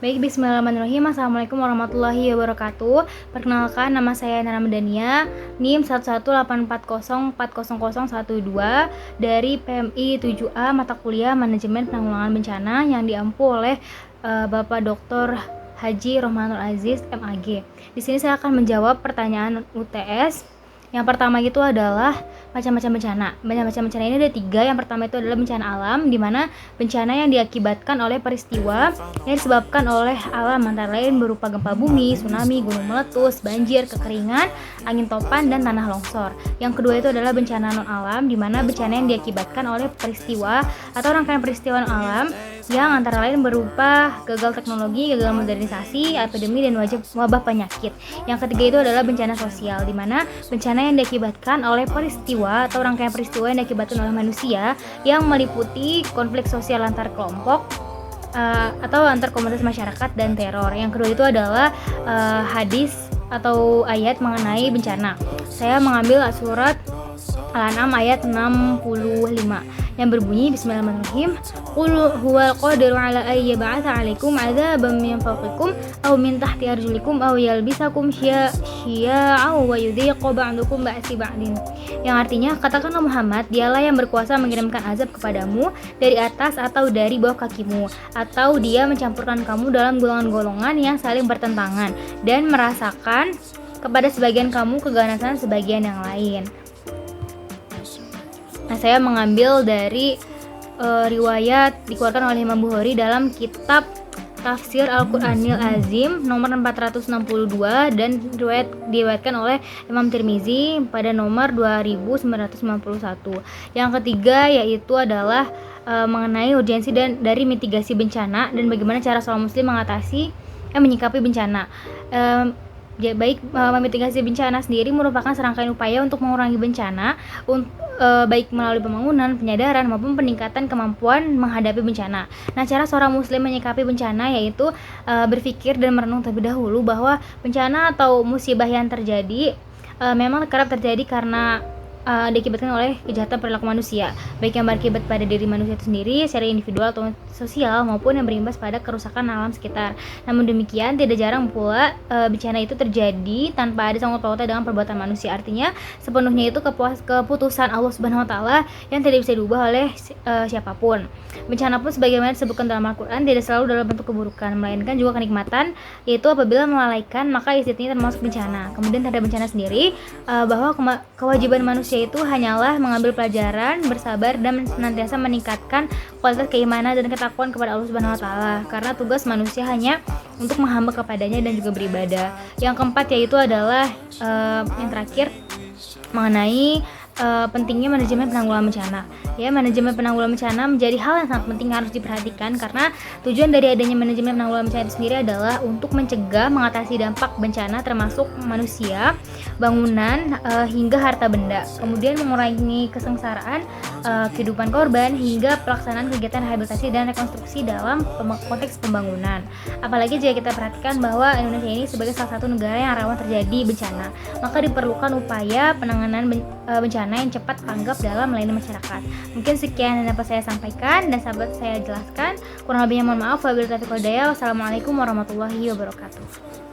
Baik, bismillahirrahmanirrahim. Assalamualaikum warahmatullahi wabarakatuh. Perkenalkan, nama saya Nana Medania, NIM 11880400012 dari PMI 7A mata kuliah Manajemen Penanggulangan Bencana yang diampu oleh Bapak Dr. Haji Rohmanul Aziz MAG. Di sini saya akan menjawab pertanyaan UTS. Yang pertama itu adalah macam-macam bencana. Macam-macam bencana ini ada 3. Yang pertama itu adalah bencana alam, di mana bencana yang diakibatkan oleh peristiwa yang disebabkan oleh alam, antara lain berupa gempa bumi, tsunami, gunung meletus, banjir, kekeringan, angin topan, dan tanah longsor. Yang kedua itu adalah bencana non alam, di mana bencana yang diakibatkan oleh peristiwa atau rangkaian peristiwa non alam yang antara lain berupa gagal teknologi, gagal modernisasi, epidemi, dan wabah penyakit. Yang ketiga itu adalah bencana sosial, di mana bencana yang diakibatkan oleh peristiwa atau rangkaian peristiwa yang diakibatkan oleh manusia yang meliputi konflik sosial antar kelompok atau antar komunitas masyarakat dan teror. Yang kedua itu adalah hadis atau ayat mengenai bencana. Saya mengambil surat Al-An'am ayat 65 yang berbunyi bismillahirrahmanirrahim, qul huwal qadiru ala ay yab'atsa 'alaikum 'adzaban min fawqikum aw min tahti arjulikum aw yalbisakum syi'a wa yudhiqu ba'dukum ba'si ba'din. Yang artinya, katakanlah Muhammad, dialah yang berkuasa mengirimkan azab kepadamu dari atas atau dari bawah kakimu, atau dia mencampurkan kamu dalam golongan-golongan yang saling bertentangan dan merasakan kepada sebagian kamu keganasan sebagian yang lain. Nah, saya mengambil dari riwayat dikeluarkan oleh Imam Bukhari dalam kitab Tafsir Al-Qur'anil Azim nomor 462 dan diriwayatkan oleh Imam Tirmizi pada nomor 2991. Yang ketiga yaitu adalah mengenai urgensi dan dari mitigasi bencana dan bagaimana cara seorang muslim menyikapi bencana. Memitigasi bencana sendiri merupakan serangkaian upaya untuk mengurangi bencana, baik melalui pembangunan, penyadaran, maupun peningkatan kemampuan menghadapi bencana. Nah, cara seorang muslim menyikapi bencana yaitu berpikir dan merenung terlebih dahulu bahwa bencana atau musibah yang terjadi memang kerap terjadi karena diakibatkan oleh kejahatan perilaku manusia, baik yang berakibat pada diri manusia itu sendiri secara individual atau sosial, maupun yang berimbas pada kerusakan alam sekitar. Namun demikian, tidak jarang pula bencana itu terjadi tanpa ada sangkut pautnya dengan perbuatan manusia. Artinya, sepenuhnya itu keputusan Allah Subhanahu wa taala yang tidak bisa diubah oleh siapapun. Bencana pun sebagaimana disebutkan dalam Al-Qur'an tidak selalu dalam bentuk keburukan, melainkan juga kenikmatan, yaitu apabila melalaikan maka istinya termasuk bencana. Kemudian terhadap bencana sendiri, bahwa kewajiban manusia itu hanyalah mengambil pelajaran, bersabar, dan senantiasa meningkatkan kualitas keimanan dan ketakwaan kepada Allah Subhanahu wa taala, karena tugas manusia hanya untuk menghamba kepadanya dan juga beribadah. Yang keempat yaitu adalah yang terakhir mengenai pentingnya manajemen penanggulangan bencana. Manajemen penanggulangan bencana menjadi hal yang sangat penting harus diperhatikan, karena tujuan dari adanya manajemen penanggulangan bencana itu sendiri adalah untuk mencegah, mengatasi dampak bencana termasuk manusia, bangunan, hingga harta benda. Kemudian mengurangi kesengsaraan kehidupan korban hingga pelaksanaan kegiatan rehabilitasi dan rekonstruksi dalam konteks pembangunan. Apalagi jika kita perhatikan bahwa Indonesia ini sebagai salah satu negara yang rawan terjadi bencana, maka diperlukan upaya penanganan bencana yang cepat tanggap dalam melayani masyarakat. Mungkin sekian yang dapat saya sampaikan dan sahabat saya jelaskan. Kurang lebihnya mohon maaf. Wabillahi taufiq wal hidayah. Wassalamualaikum warahmatullahi wabarakatuh.